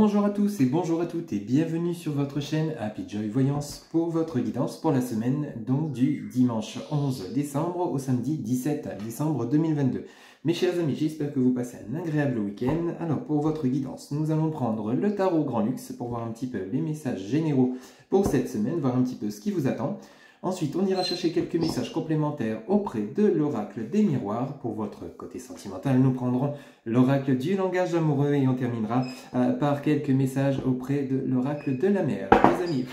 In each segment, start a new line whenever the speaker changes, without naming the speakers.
Bonjour à tous et bonjour à toutes et bienvenue sur votre chaîne Happy Joy Voyance pour votre guidance pour la semaine donc du dimanche 11 décembre au samedi 17 décembre 2022. Mes chers amis, j'espère que vous passez un agréable week-end. Alors pour votre guidance, nous allons prendre le tarot Grand Luxe pour voir un petit peu les messages généraux pour cette semaine, voir un petit peu ce qui vous attend. Ensuite, on ira chercher quelques messages complémentaires auprès de l'oracle des miroirs. Pour votre côté sentimental, nous prendrons l'oracle du langage amoureux et on terminera par quelques messages auprès de l'oracle de la mer. Les amis,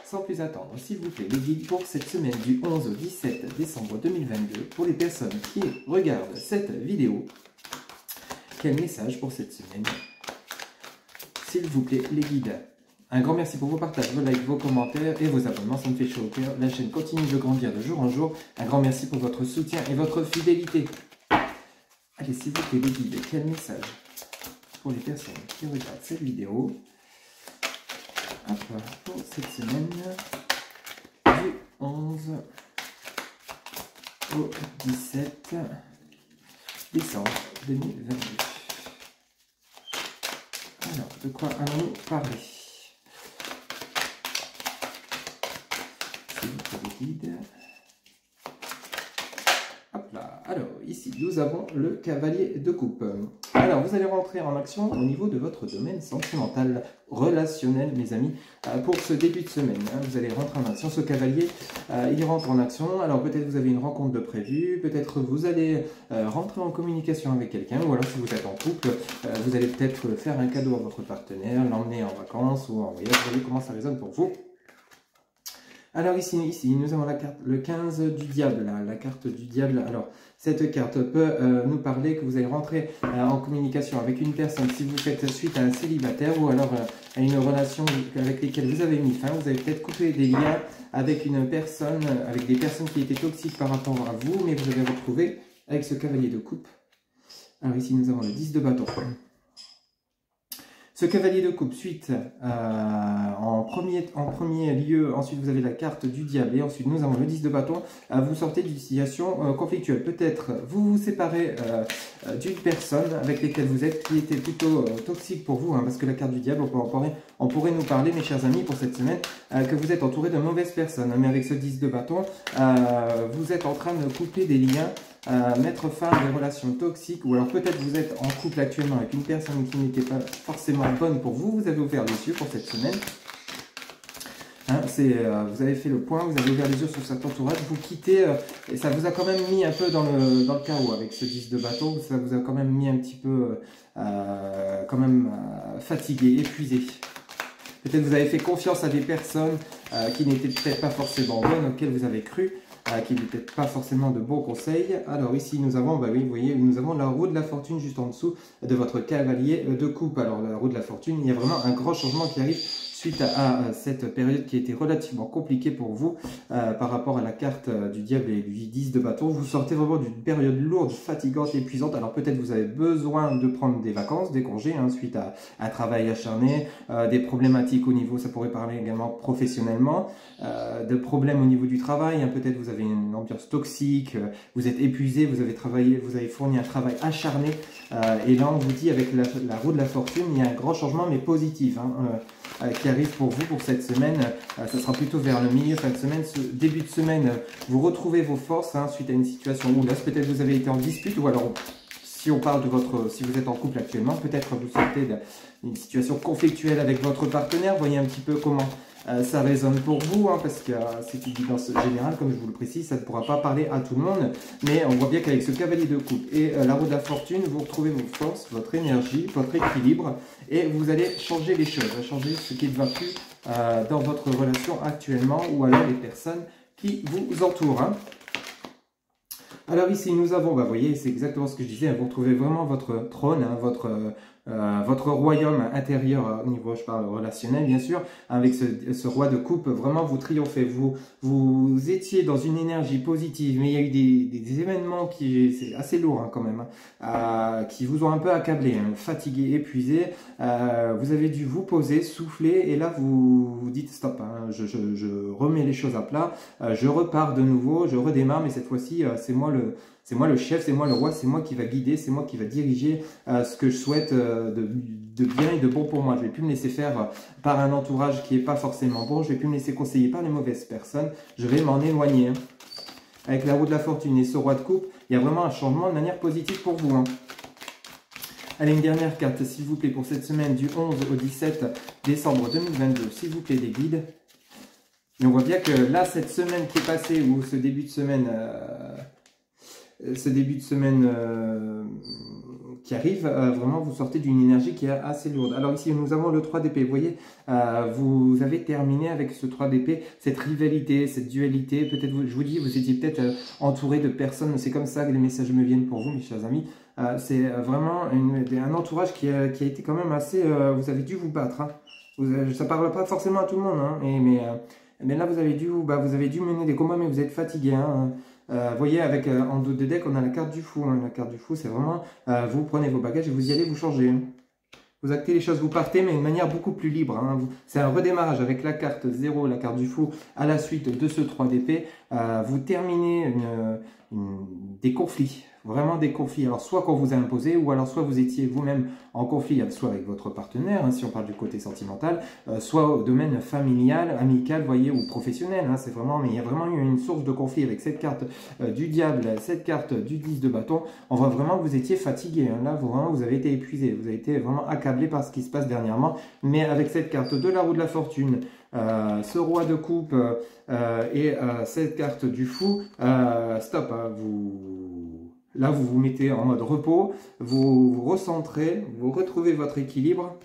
sans plus attendre, s'il vous plaît, les guides pour cette semaine du 11 au 17 décembre 2022. Pour les personnes qui regardent cette vidéo, quel message pour cette semaine? S'il vous plaît, les guides. Un grand merci pour vos partages, vos likes, vos commentaires et vos abonnements, ça me fait chaud au cœur. La chaîne continue de grandir de jour en jour. Un grand merci pour votre soutien et votre fidélité. Allez, s'il vous plaît, les guides, quel message pour les personnes qui regardent cette vidéo? Hop, pour cette semaine du 11 au 17 décembre 2022. Alors, de quoi allons-nous parler? Guide. Hop là. Alors ici nous avons le cavalier de coupe. Alors vous allez rentrer en action au niveau de votre domaine sentimental, relationnel, mes amis, pour ce début de semaine. Vous allez rentrer en action. Ce cavalier, il rentre en action. Alors peut-être vous avez une rencontre de prévu, peut-être vous allez rentrer en communication avec quelqu'un, ou alors si vous êtes en couple, vous allez peut-être faire un cadeau à votre partenaire, l'emmener en vacances ou en voyage. Vous voyez comment ça résonne pour vous. Alors ici, nous avons la carte, le 15 du diable, la carte du diable. Alors, cette carte peut nous parler que vous allez rentrer en communication avec une personne si vous faites suite à un célibataire ou alors à une relation avec laquelle vous avez mis fin. Vous avez peut-être coupé des liens avec une personne, avec des personnes qui étaient toxiques par rapport à vous, mais vous avez retrouvé avec ce cavalier de coupe. Alors ici, nous avons le 10 de bâton. Ce cavalier de coupe, suite en premier lieu, ensuite vous avez la carte du diable et ensuite nous avons le 10 de bâton. Vous sortez d'une situation conflictuelle. Peut-être vous vous séparez d'une personne avec laquelle vous êtes qui était plutôt toxique pour vous, hein, parce que la carte du diable, on pourrait nous parler, mes chers amis, pour cette semaine, que vous êtes entouré de mauvaises personnes. Mais avec ce 10 de bâton, vous êtes en train de couper des liens, mettre fin à des relations toxiques, ou alors peut-être vous êtes en couple actuellement avec une personne qui n'était pas forcément bonne pour vous. Vous avez ouvert les yeux pour cette semaine. Hein, vous avez fait le point, vous avez ouvert les yeux sur cet entourage, vous quittez, et ça vous a quand même mis un peu dans le chaos avec ce 10 de bâton, ça vous a quand même mis un petit peu fatigué, épuisé. Peut-être vous avez fait confiance à des personnes qui n'étaient peut-être pas forcément bonnes, auxquelles vous avez cru, qui n'étaient pas forcément de bons conseils. Alors ici nous avons, bah oui, vous voyez, nous avons la roue de la fortune juste en dessous de votre cavalier de coupe. Alors la roue de la fortune, il y a vraiment un grand changement qui arrive suite à cette période qui a été relativement compliquée pour vous par rapport à la carte du diable et du 10 de bâton. Vous sortez vraiment d'une période lourde, fatigante, épuisante. Alors peut-être vous avez besoin de prendre des vacances, des congés, hein, suite à un travail acharné, des problématiques au niveau, ça pourrait parler également professionnellement, de problèmes au niveau du travail, hein, peut-être vous avez une ambiance toxique, vous êtes épuisé, vous avez travaillé, vous avez fourni un travail acharné, et là on vous dit avec la roue de la fortune, il y a un grand changement mais positif, hein, qui arrive pour vous pour cette semaine. Ça sera plutôt vers le milieu, fin de semaine, ce début de semaine, vous retrouvez vos forces, hein, suite à une situation où là peut-être vous avez été en dispute, ou alors si on parle de si vous êtes en couple actuellement, peut-être vous sortez d'une situation conflictuelle avec votre partenaire. Voyez un petit peu comment ça résonne pour vous, hein, parce que c'est une guidance générale, comme je vous le précise, ça ne pourra pas parler à tout le monde, mais on voit bien qu'avec ce cavalier de coupe et la roue de la fortune, vous retrouvez vos forces, votre énergie, votre équilibre, et vous allez changer les choses, changer ce qui ne va plus dans votre relation actuellement, ou alors les personnes qui vous entourent. Hein. Alors ici nous avons, bah, vous voyez, c'est exactement ce que je disais, hein, vous retrouvez vraiment votre trône, hein, votre royaume intérieur au niveau, je parle relationnel bien sûr, avec ce roi de coupe, vraiment vous triomphez, vous étiez dans une énergie positive, mais il y a eu des événements c'est assez lourd, hein, quand même, hein, qui vous ont un peu accablé, hein, fatigué, épuisé, vous avez dû vous poser, souffler, et là vous dites stop, hein, je remets les choses à plat, je repars de nouveau, je redémarre, mais cette fois-ci c'est C'est moi le chef, c'est moi le roi, c'est moi qui va guider, c'est moi qui va diriger ce que je souhaite de bien et de bon pour moi. Je ne vais plus me laisser faire par un entourage qui n'est pas forcément bon. Je ne vais plus me laisser conseiller par les mauvaises personnes. Je vais m'en éloigner. Hein. Avec la roue de la fortune et ce roi de coupe, il y a vraiment un changement de manière positive pour vous. Hein. Allez, une dernière carte, s'il vous plaît, pour cette semaine du 11 au 17 décembre 2022. S'il vous plaît, des guides. Et on voit bien que là, cette semaine qui est passée, ou ce début de semaine... qui arrive, vraiment vous sortez d'une énergie qui est assez lourde. Alors ici nous avons le 3 d'épée, vous voyez, vous avez terminé avec ce 3 d'épée, cette rivalité, cette dualité, peut-être, je vous dis, vous étiez peut-être entouré de personnes, c'est comme ça que les messages me viennent pour vous mes chers amis, c'est vraiment un entourage qui a été quand même assez, vous avez dû vous battre, hein. Ça ne parle pas forcément à tout le monde, hein, mais là vous avez dû mener des combats, mais vous êtes fatigué, hein. Vous voyez, avec en dos de deck, on a la carte du fou. Hein. La carte du fou, c'est vraiment, vous prenez vos bagages et vous y allez, vous changez. Hein. Vous actez les choses, vous partez, mais de manière beaucoup plus libre. Hein. C'est un redémarrage avec la carte 0, la carte du fou, à la suite de ce 3 d'épée. Vous terminez des conflits, vraiment des conflits. Alors, soit qu'on vous a imposé, ou alors soit vous étiez vous-même en conflit, soit avec votre partenaire, hein, si on parle du côté sentimental, soit au domaine familial, amical, voyez, ou professionnel. Hein, c'est vraiment, mais il y a vraiment eu une source de conflit avec cette carte du diable, cette carte du 10 de bâton. On voit vraiment que vous étiez fatigué. Hein, là, vraiment, vous avez été épuisé. Vous avez été vraiment accablé par ce qui se passe dernièrement. Mais avec cette carte de la roue de la fortune, ce roi de coupe et cette carte du fou, stop, hein, là vous vous mettez en mode repos, vous vous recentrez, vous retrouvez votre équilibre,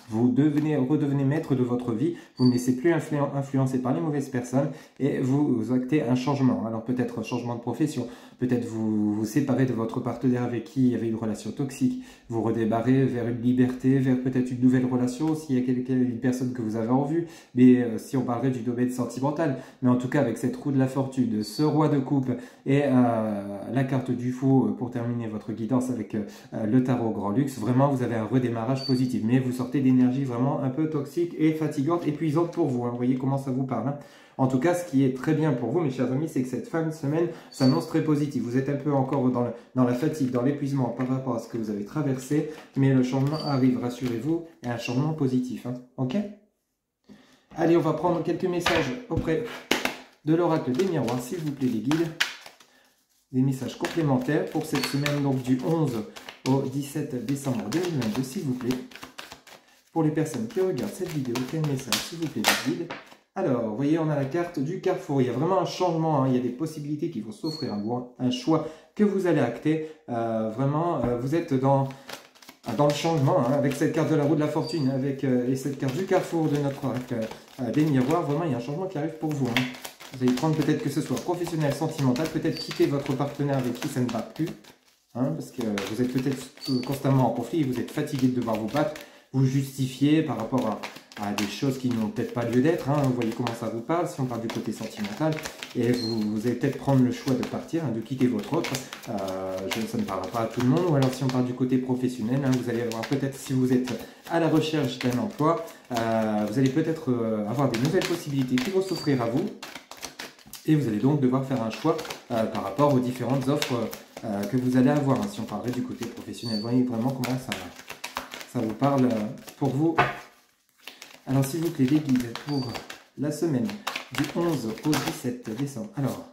vous redevenez maître de votre vie, vous ne laissez plus influencer par les mauvaises personnes et vous actez un changement. Alors peut-être un changement de profession, peut-être vous séparez de votre partenaire avec qui il y avait une relation toxique, vous redébarrez vers une liberté, vers peut-être une nouvelle relation s'il y a une personne que vous avez en vue, mais si on parlerait du domaine sentimental. Mais en tout cas avec cette roue de la fortune, ce roi de coupe et la carte du fou pour terminer votre guidance avec le tarot grand luxe, vraiment vous avez un redémarrage positif, mais vous sortez d'énergie vraiment un peu toxique et fatigante, épuisante pour vous. Hein. Vous voyez comment ça vous parle. Hein. En tout cas, ce qui est très bien pour vous, mes chers amis, c'est que cette fin de semaine s'annonce très positive. Vous êtes un peu encore dans la fatigue, dans l'épuisement par rapport à ce que vous avez traversé, mais le changement arrive, rassurez-vous, et un changement positif. Hein. Ok? Allez, on va prendre quelques messages auprès de l'oracle des miroirs, s'il vous plaît, les guides. Des messages complémentaires pour cette semaine, donc du 11 au 17 décembre 2022, s'il vous plaît. Pour les personnes qui regardent cette vidéo, quel message, s'il vous plaît, les guides. Alors, vous voyez, on a la carte du carrefour. Il y a vraiment un changement. Hein. Il y a des possibilités qui vont s'offrir à vous. Un choix que vous allez acter. Vous êtes dans le changement. Hein, avec cette carte de la roue de la fortune et cette carte du carrefour de notre oracle des miroirs. Vraiment, il y a un changement qui arrive pour vous. Hein. Vous allez prendre peut-être que ce soit professionnel, sentimental. Peut-être quitter votre partenaire avec qui ça ne va plus. Hein, parce que vous êtes peut-être constamment en conflit. Vous êtes fatigué de devoir vous battre. Vous justifiez par rapport à des choses qui n'ont peut-être pas lieu d'être. Hein. Vous voyez comment ça vous parle, si on parle du côté sentimental. Et vous allez peut-être prendre le choix de partir, hein, de quitter votre autre. Ça ne parlera pas à tout le monde. Ou alors si on parle du côté professionnel, hein, vous allez avoir peut-être, si vous êtes à la recherche d'un emploi, vous allez peut-être avoir des nouvelles possibilités qui vont s'offrir à vous. Et vous allez donc devoir faire un choix par rapport aux différentes offres que vous allez avoir. Hein, si on parlerait du côté professionnel, vous voyez vraiment comment ça vous parle pour vous. Alors s'il vous plaît, les guides pour la semaine du 11 au 17 décembre. Alors,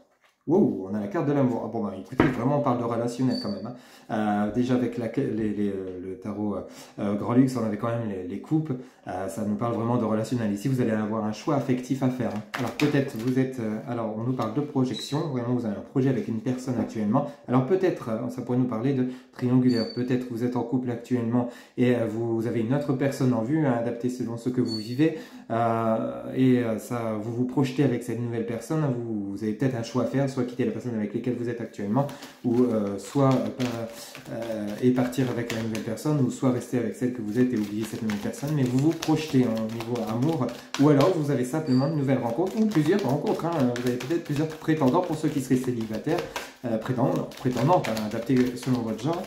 wow, on a la carte de l'amour. Ah bon, bah, écoutez, vraiment on parle de relationnel quand même. Hein. Déjà avec le tarot Grand Luxe, on avait quand même les coupes. Ça nous parle vraiment de relationnel. Ici, vous allez avoir un choix affectif à faire. Hein. Alors peut-être vous êtes... alors on nous parle de projection. Vraiment, vous avez un projet avec une personne actuellement. Alors peut-être, ça pourrait nous parler de triangulaire. Peut-être vous êtes en couple actuellement et vous avez une autre personne en vue, hein, adaptée selon ce que vous vivez. Vous vous projetez avec cette nouvelle personne. Vous avez peut-être un choix à faire, soit quitter la personne avec laquelle vous êtes actuellement, ou et partir avec la nouvelle personne, ou soit rester avec celle que vous êtes et oublier cette nouvelle personne, mais vous vous projetez au niveau amour, ou alors vous avez simplement une nouvelle rencontre, ou plusieurs rencontres, hein. Vous avez peut-être plusieurs prétendants pour ceux qui seraient célibataires, prétendantes, hein, adaptées selon votre genre,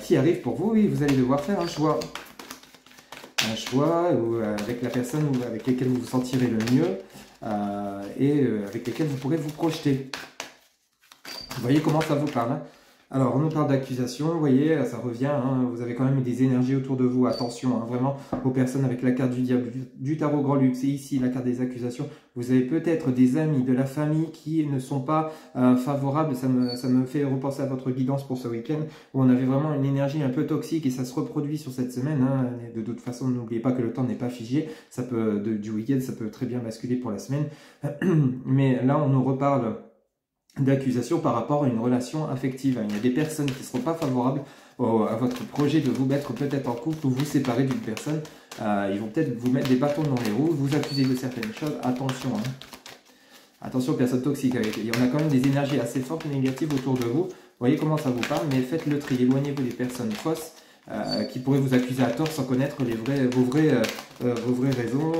qui arrivent pour vous, et vous allez devoir faire un choix. Un choix avec la personne avec laquelle vous vous sentirez le mieux, et avec lesquels vous pourrez vous projeter. Vous voyez comment ça vous parle, hein? Alors, on nous parle d'accusation, vous voyez, ça revient, hein, vous avez quand même des énergies autour de vous, attention, hein, vraiment, aux personnes avec la carte du diable, du tarot grand luxe, et ici, la carte des accusations, vous avez peut-être des amis, de la famille qui ne sont pas favorables, ça me fait repenser à votre guidance pour ce week-end, où on avait vraiment une énergie un peu toxique, et ça se reproduit sur cette semaine, hein. De toute façon, n'oubliez pas que le temps n'est pas figé, ça peut, du week-end, ça peut très bien basculer pour la semaine, mais là, on nous reparle d'accusation par rapport à une relation affective. Il y a des personnes qui ne seront pas favorables à votre projet de vous mettre peut-être en couple ou vous séparer d'une personne. Ils vont peut-être vous mettre des bâtons dans les roues, vous accuser de certaines choses. Attention, hein. Attention, personnes toxiques. Il y en a quand même des énergies assez fortes négatives autour de vous. Vous voyez comment ça vous parle, mais faites le tri. Éloignez-vous des personnes fausses qui pourraient vous accuser à tort sans connaître vos vraies raisons,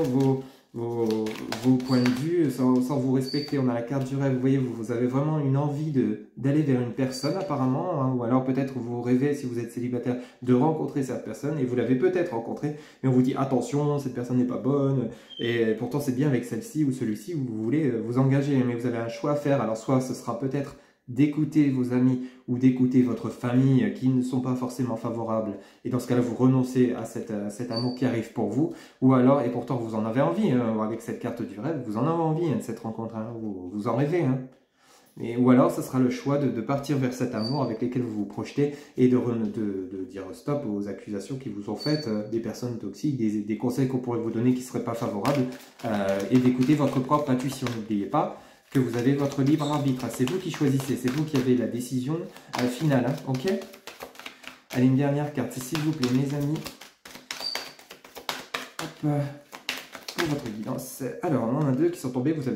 vos points de vue, sans vous respecter. On a la carte du rêve, vous voyez, vous avez vraiment une envie d'aller vers une personne apparemment, hein, ou alors peut-être vous rêvez, si vous êtes célibataire, de rencontrer cette personne, et vous l'avez peut-être rencontrée, mais on vous dit attention, cette personne n'est pas bonne, et pourtant c'est bien avec celle-ci ou celui-ci où vous voulez vous engager, mais vous avez un choix à faire. Alors soit ce sera peut-être d'écouter vos amis ou d'écouter votre famille qui ne sont pas forcément favorables, et dans ce cas-là vous renoncez à cet amour qui arrive pour vous, ou alors, et pourtant vous en avez envie, hein, avec cette carte du rêve, vous en avez envie, hein, de cette rencontre, hein, vous en rêvez, hein. Ou alors ce sera le choix de partir vers cet amour avec lequel vous vous projetez, et de dire stop aux accusations qui vous sont faites, des personnes toxiques, des conseils qu'on pourrait vous donner qui ne seraient pas favorables, et d'écouter votre propre intuition. N'oubliez pas que vous avez votre libre arbitre. C'est vous qui choisissez, c'est vous qui avez la décision finale. Hein, ok? Allez, une dernière carte, s'il vous plaît, mes amis. Hop, pour votre guidance. Alors, on en a deux qui sont tombés. Vous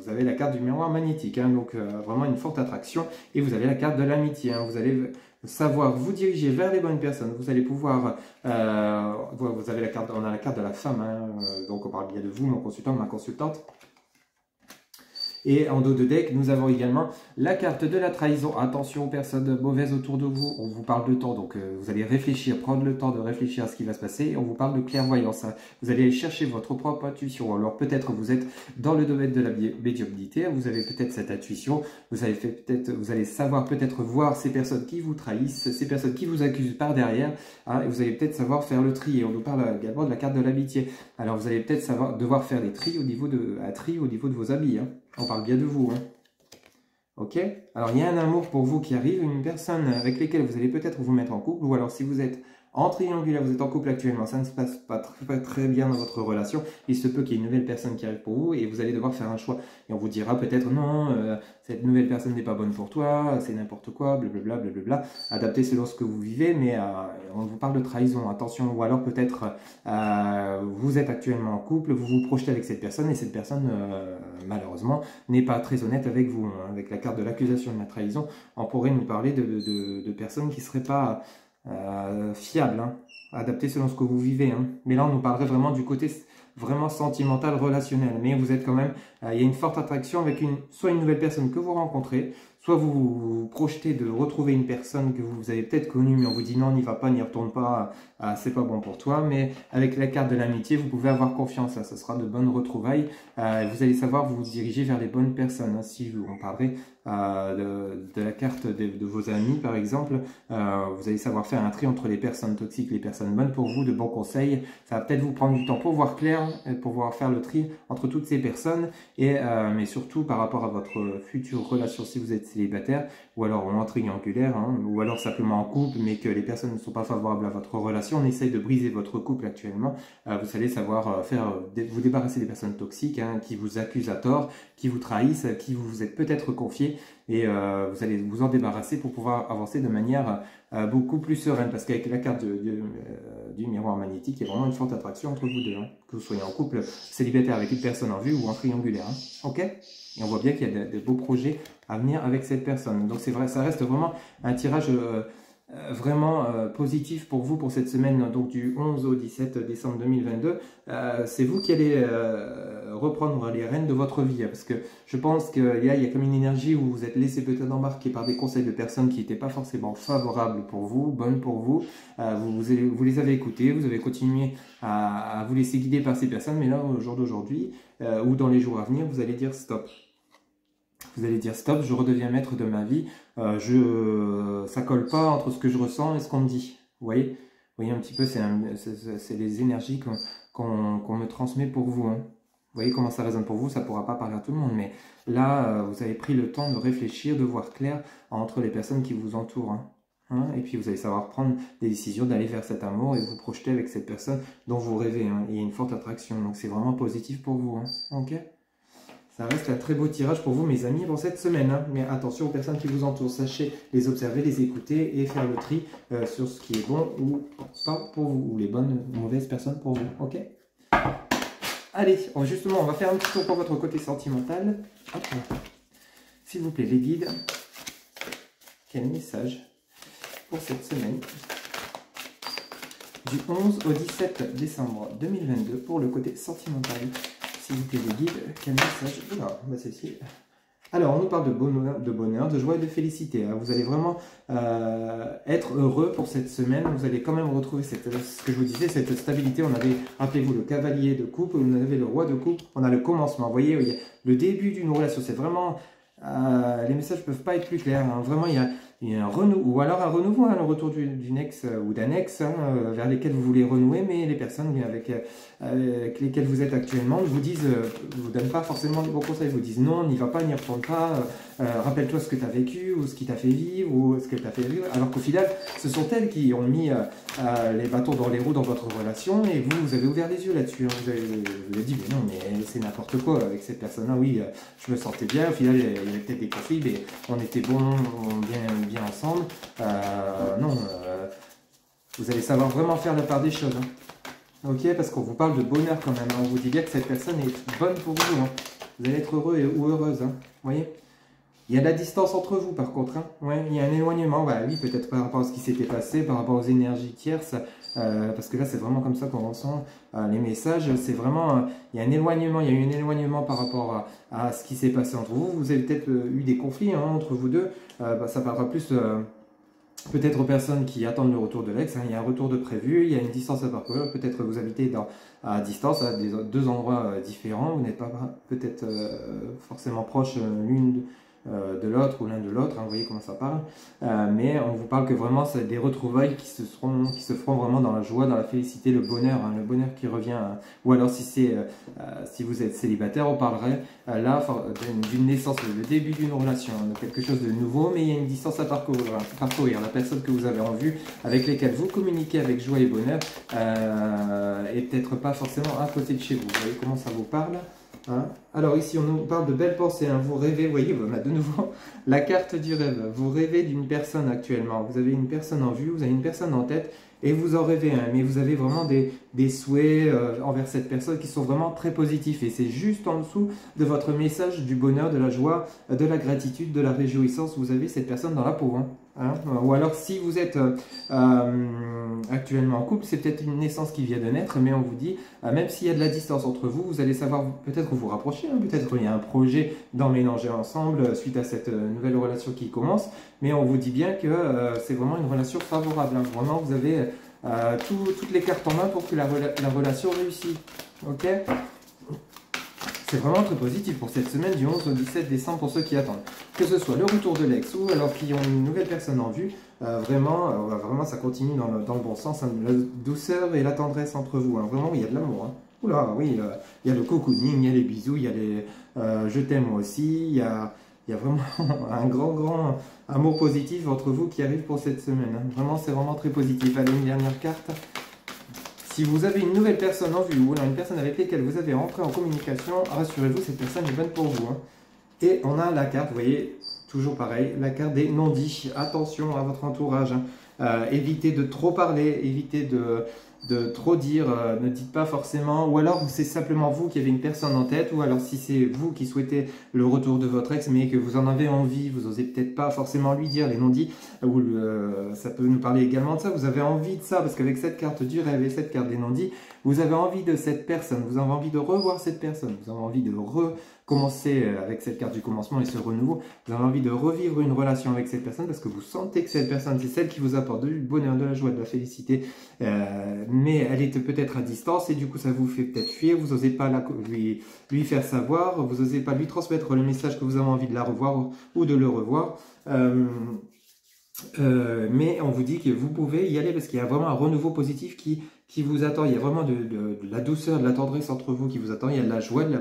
avez la carte du miroir magnétique, hein, donc vraiment une forte attraction. Et vous avez la carte de l'amitié. Hein, vous allez savoir vous diriger vers les bonnes personnes. Vous allez pouvoir... vous avez on a la carte de la femme. Hein, donc, on parle bien de vous, mon consultant, ma consultante. Et en dos de deck, nous avons également la carte de la trahison. Attention aux personnes mauvaises autour de vous. On vous parle de temps, donc vous allez réfléchir, prendre le temps de réfléchir à ce qui va se passer. Et on vous parle de clairvoyance. Hein. Vous allez chercher votre propre intuition. Alors peut-être vous êtes dans le domaine de la médiumnité. Vous avez peut-être cette intuition. Vous allez savoir peut-être voir ces personnes qui vous trahissent, ces personnes qui vous accusent par derrière. Hein, et vous allez peut-être savoir faire le tri. Et on nous parle également de la carte de l'amitié. Alors vous allez peut-être devoir faire des tris au niveau de vos amis. Hein. On parle bien de vous, hein. Ok? Alors, il y a un amour pour vous qui arrive, une personne avec laquelle vous allez peut-être vous mettre en couple, ou alors si vous êtes en triangulaire, vous êtes en couple actuellement, ça ne se passe pas très bien dans votre relation, il se peut qu'il y ait une nouvelle personne qui arrive pour vous, et vous allez devoir faire un choix. Et on vous dira peut-être, non, cette nouvelle personne n'est pas bonne pour toi, c'est n'importe quoi, blablabla, blablabla, adapté selon ce que vous vivez, mais on vous parle de trahison, attention, ou alors peut-être vous êtes actuellement en couple, vous vous projetez avec cette personne, et cette personne, malheureusement, n'est pas très honnête avec vous. Hein. Avec la carte de l'accusation de la trahison, on pourrait nous parler de personnes qui ne seraient pas fiables, hein, adaptées selon ce que vous vivez. Hein. Mais là, on nous parlerait vraiment du côté vraiment sentimental, relationnel. Mais vous êtes quand même, il y a une forte attraction avec soit une nouvelle personne que vous rencontrez, soit vous vous projetez de retrouver une personne que vous avez peut-être connue, mais on vous dit non, n'y va pas, n'y retourne pas, c'est pas bon pour toi. Mais avec la carte de l'amitié, vous pouvez avoir confiance, ça sera de bonnes retrouvailles. Vous allez savoir vous diriger vers les bonnes personnes. Hein. Si on parlerait de la carte de vos amis, par exemple, vous allez savoir faire un tri entre les personnes toxiques, les personnes bonnes pour vous, de bons conseils. Ça va peut-être vous prendre du temps pour voir clair, pour pouvoir faire le tri entre toutes ces personnes, mais surtout par rapport à votre future relation si vous êtes célibataire, ou alors en triangulaire, hein, ou alors simplement en couple, mais que les personnes ne sont pas favorables à votre relation. On essaye de briser votre couple actuellement. Vous allez savoir vous débarrasser des personnes toxiques, hein, qui vous accusent à tort, qui vous trahissent, qui vous êtes peut-être confiés, et vous allez vous en débarrasser pour pouvoir avancer de manière beaucoup plus sereine, parce qu'avec la carte du miroir magnétique, il y a vraiment une forte attraction entre vous deux, hein, que vous soyez en couple célibataire avec une personne en vue ou en triangulaire. Hein. Ok? Et on voit bien qu'il y a de beaux projets à venir avec cette personne. Donc c'est vrai, ça reste vraiment un tirage vraiment positif pour vous pour cette semaine, donc du 11 au 17 décembre 2022. C'est vous qui allez reprendre les rênes de votre vie, parce que je pense qu'il y a comme une énergie où vous êtes laissé peut-être embarquer par des conseils de personnes qui n'étaient pas forcément favorables pour vous, bonnes pour vous. Vous les avez écoutés, vous avez continué à vous laisser guider par ces personnes, mais là, au jour d'aujourd'hui, ou dans les jours à venir, vous allez dire stop. Vous allez dire stop, je redeviens maître de ma vie, ça colle pas entre ce que je ressens et ce qu'on me dit. Vous voyez un petit peu, c'est les énergies qu'on me transmet pour vous. Hein. Vous voyez comment ça résonne pour vous, ça ne pourra pas parler à tout le monde, mais là, vous avez pris le temps de réfléchir, de voir clair entre les personnes qui vous entourent. Hein. Et puis vous allez savoir prendre des décisions d'aller vers cet amour et vous projeter avec cette personne dont vous rêvez. Hein. Il y a une forte attraction, donc c'est vraiment positif pour vous. Hein. Ok ? Ça reste un très beau tirage pour vous, mes amis, pour cette semaine. Hein. Mais attention aux personnes qui vous entourent. Sachez les observer, les écouter et faire le tri sur ce qui est bon ou pas pour vous, ou les bonnes ou mauvaises personnes pour vous. Ok ? Allez, justement, on va faire un petit tour pour votre côté sentimental. S'il vous plaît, les guides, quel message pour cette semaine du 11 au 17 décembre 2022 pour le côté sentimental. S'il vous plaît, les guides, quel message? Oula, bah c'est ici. Alors, on nous parle de bonheur, de joie et de félicité. Vous allez vraiment être heureux pour cette semaine. Vous allez quand même retrouver ce que je vous disais, cette stabilité. On avait, rappelez-vous, le cavalier de coupe, on avait le roi de coupe, on a le commencement. Vous voyez, il y a le début d'une relation. C'est vraiment... les messages ne peuvent pas être plus clairs. Hein. Vraiment, il y a un renouveau, ou alors un renouveau, hein, le retour d'une ex ou d'un ex hein, vers lesquels vous voulez renouer, mais les personnes avec lesquelles vous êtes actuellement vous disent, vous donnent pas forcément de bons conseils, vous disent non, n'y va pas, n'y retourne pas, rappelle-toi ce que tu as vécu, ou ce qui t'a fait vivre, ou ce qu'elle t'a fait vivre, alors qu'au final, ce sont elles qui ont mis les bâtons dans les roues dans votre relation, et vous avez ouvert les yeux là-dessus, hein. Vous avez dit, mais non, mais c'est n'importe quoi avec cette personne-là, oui, je me sentais bien, au final, il y avait peut-être des conflits, mais on était bons, bien ensemble, vous allez savoir vraiment faire la part des choses, hein. Ok, parce qu'on vous parle de bonheur quand même, hein. On vous dit bien que cette personne est bonne pour vous, hein. Vous allez être heureux ou heureuse, hein. Vous voyez, il y a de la distance entre vous par contre, hein. Ouais, il y a un éloignement, bah, oui, peut-être par rapport à ce qui s'était passé, par rapport aux énergies tierces, parce que là c'est vraiment comme ça qu'on ressent les messages, c'est vraiment, il y a un éloignement, il y a eu un éloignement par rapport à ce qui s'est passé entre vous, vous avez peut-être eu des conflits hein, entre vous deux, ça parlera plus peut-être aux personnes qui attendent le retour de l'ex, hein, il y a un retour de prévu, il y a une distance à parcourir, peut-être vous habitez à distance, à deux endroits différents, vous n'êtes pas peut-être forcément proches l'une de l'autre ou l'un de l'autre, hein, vous voyez comment ça parle, mais on vous parle que vraiment c'est des retrouvailles qui se feront vraiment dans la joie, dans la félicité, le bonheur qui revient, hein. Ou alors si vous êtes célibataire, on parlerait là d'une naissance, le début d'une relation, hein, de quelque chose de nouveau, mais il y a une distance à parcourir. La personne que vous avez en vue, avec lesquelles vous communiquez avec joie et bonheur, et peut-être pas forcément à côté de chez vous. Vous voyez comment ça vous parle? Hein. Alors ici on nous parle de belles pensées, hein. Vous rêvez, vous voyez, on a de nouveau la carte du rêve, vous rêvez d'une personne actuellement, vous avez une personne en vue, vous avez une personne en tête et vous en rêvez, hein. Mais vous avez vraiment des souhaits envers cette personne qui sont vraiment très positifs et c'est juste en dessous de votre message du bonheur, de la joie, de la gratitude, de la réjouissance, vous avez cette personne dans la peau, hein. Hein? Ou alors si vous êtes actuellement en couple, c'est peut-être une naissance qui vient de naître, mais on vous dit, même s'il y a de la distance entre vous, vous allez savoir peut-être vous rapprocher, hein, peut-être qu'il y a un projet d'emménager ensemble suite à cette nouvelle relation qui commence, mais on vous dit bien que c'est vraiment une relation favorable, hein. Vraiment vous avez toutes les cartes en main pour que la relation réussisse. Ok ? C'est vraiment très positif pour cette semaine du 11 au 17 décembre pour ceux qui attendent. Que ce soit le retour de l'ex ou alors qui ont une nouvelle personne en vue, vraiment ça continue dans le bon sens, hein, la douceur et la tendresse entre vous, hein. Vraiment il y a de l'amour, hein. Oula, oui, il y a le cocooning, il y a les bisous, il y a les je t'aime moi aussi, il y a vraiment un grand amour positif entre vous qui arrive pour cette semaine, hein. Vraiment c'est vraiment très positif. Allez, une dernière carte. Si vous avez une nouvelle personne en vue ou une personne avec laquelle vous avez rentré en communication, rassurez-vous, cette personne est bonne pour vous, hein. Et on a la carte, vous voyez, toujours pareil, la carte des non-dits. Attention à votre entourage, hein. Évitez de trop parler, évitez de trop dire, ne dites pas forcément, ou alors c'est simplement vous qui avez une personne en tête, ou alors si c'est vous qui souhaitez le retour de votre ex, mais que vous en avez envie, vous n'osez peut-être pas forcément lui dire les non-dits, ou ça peut nous parler également de ça, vous avez envie de ça, parce qu'avec cette carte du rêve et cette carte des non-dits, vous avez envie de cette personne, vous avez envie de revoir cette personne, vous avez envie de recommencer avec cette carte du commencement et ce renouveau, vous avez envie de revivre une relation avec cette personne, parce que vous sentez que cette personne, c'est celle qui vous apporte du bonheur, de la joie, de la félicité, mais elle est peut-être à distance et du coup ça vous fait peut-être fuir, vous n'osez pas lui faire savoir, vous n'osez pas lui transmettre le message que vous avez envie de la revoir ou de le revoir. Mais on vous dit que vous pouvez y aller parce qu'il y a vraiment un renouveau positif qui vous attend. Il y a vraiment de la douceur, de la tendresse entre vous qui vous attend. Il y a de la joie, de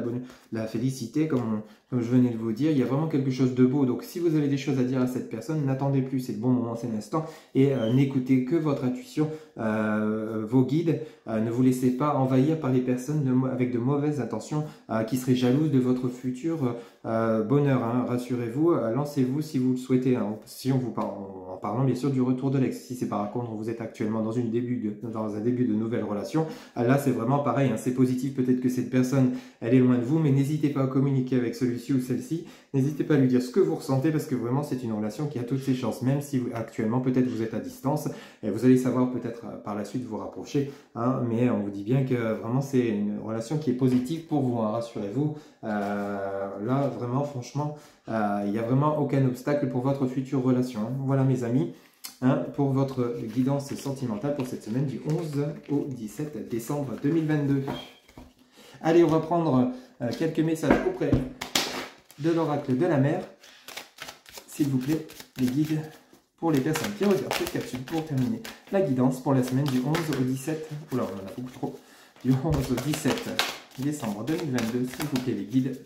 la félicité, comme je venais de vous dire. Il y a vraiment quelque chose de beau. Donc, si vous avez des choses à dire à cette personne, n'attendez plus. C'est le bon moment, c'est l'instant. Et n'écoutez que votre intuition, vos guides. Ne vous laissez pas envahir par les personnes avec de mauvaises intentions qui seraient jalouses de votre futur bonheur. Hein. Rassurez-vous, lancez-vous si vous le souhaitez. Hein. Si on vous parle, en parlant bien sûr du retour de l'ex. Si c'est par contre vous êtes actuellement dans un début de nouvelle relation, là c'est vraiment pareil, hein, c'est positif, peut-être que cette personne elle est loin de vous, mais n'hésitez pas à communiquer avec celui-ci ou celle-ci, n'hésitez pas à lui dire ce que vous ressentez parce que vraiment c'est une relation qui a toutes ses chances, même si actuellement peut-être vous êtes à distance, et vous allez savoir peut-être par la suite vous rapprocher, hein, mais on vous dit bien que vraiment c'est une relation qui est positive pour vous, hein, rassurez-vous, là vraiment franchement il n'y a vraiment aucun obstacle pour votre future relation, hein. Voilà mes amis. Hein, pour votre guidance sentimentale pour cette semaine du 11 au 17 décembre 2022. Allez, on va prendre quelques messages auprès de l'oracle de la mer. S'il vous plaît, les guides pour les personnes qui regardent cette capsule pour terminer la guidance pour la semaine du 11 au 17. Oula, on en a beaucoup trop. Du 11 au 17 décembre 2022. S'il vous plaît, les guides.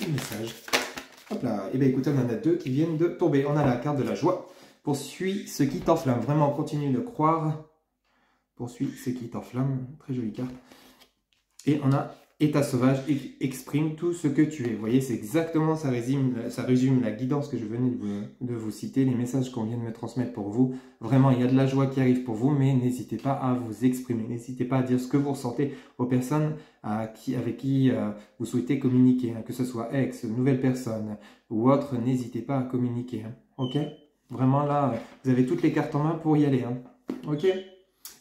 Les messages. Hop là. Et bien écoutez, on en a deux qui viennent de tomber. On a la carte de la joie. Poursuis ce qui t'enflamme. Vraiment, continue de croire. Poursuis ce qui t'enflamme. Très jolie carte. Et on a état sauvage. Exprime tout ce que tu es. Vous voyez, c'est exactement, ça résume la guidance que je venais de vous citer, les messages qu'on vient de me transmettre pour vous. Vraiment, il y a de la joie qui arrive pour vous, mais n'hésitez pas à vous exprimer. N'hésitez pas à dire ce que vous ressentez aux personnes avec qui vous souhaitez communiquer. Hein, que ce soit ex, nouvelle personne ou autre, n'hésitez pas à communiquer. Hein, ok ? Vraiment là, vous avez toutes les cartes en main pour y aller. Hein. Ok?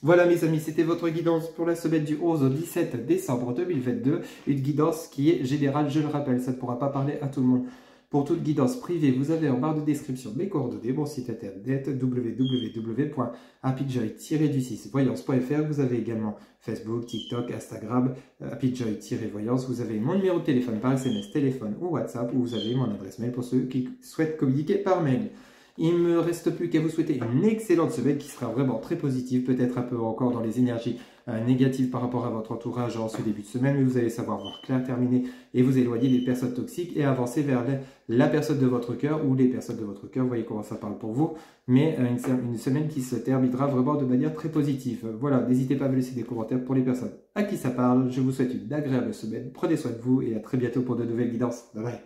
Voilà mes amis, c'était votre guidance pour la semaine du 11 au 17 décembre 2022. Une guidance qui est générale, je le rappelle, ça ne pourra pas parler à tout le monde. Pour toute guidance privée, vous avez en barre de description mes coordonnées, mon site internet www.happyjoy-voyance.fr. Vous avez également Facebook, TikTok, Instagram, happyjoy-voyance. Vous avez mon numéro de téléphone par SMS, téléphone ou WhatsApp, ou vous avez mon adresse mail pour ceux qui souhaitent communiquer par mail. Il ne me reste plus qu'à vous souhaiter une excellente semaine qui sera vraiment très positive, peut-être un peu encore dans les énergies négatives par rapport à votre entourage en ce début de semaine, mais vous allez savoir voir clair, terminer et vous éloigner des personnes toxiques et avancer vers la personne de votre cœur ou les personnes de votre cœur. Vous voyez comment ça parle pour vous, mais une semaine qui se terminera vraiment de manière très positive. Voilà, n'hésitez pas à me laisser des commentaires pour les personnes à qui ça parle. Je vous souhaite une agréable semaine, prenez soin de vous et à très bientôt pour de nouvelles guidances. Bye bye.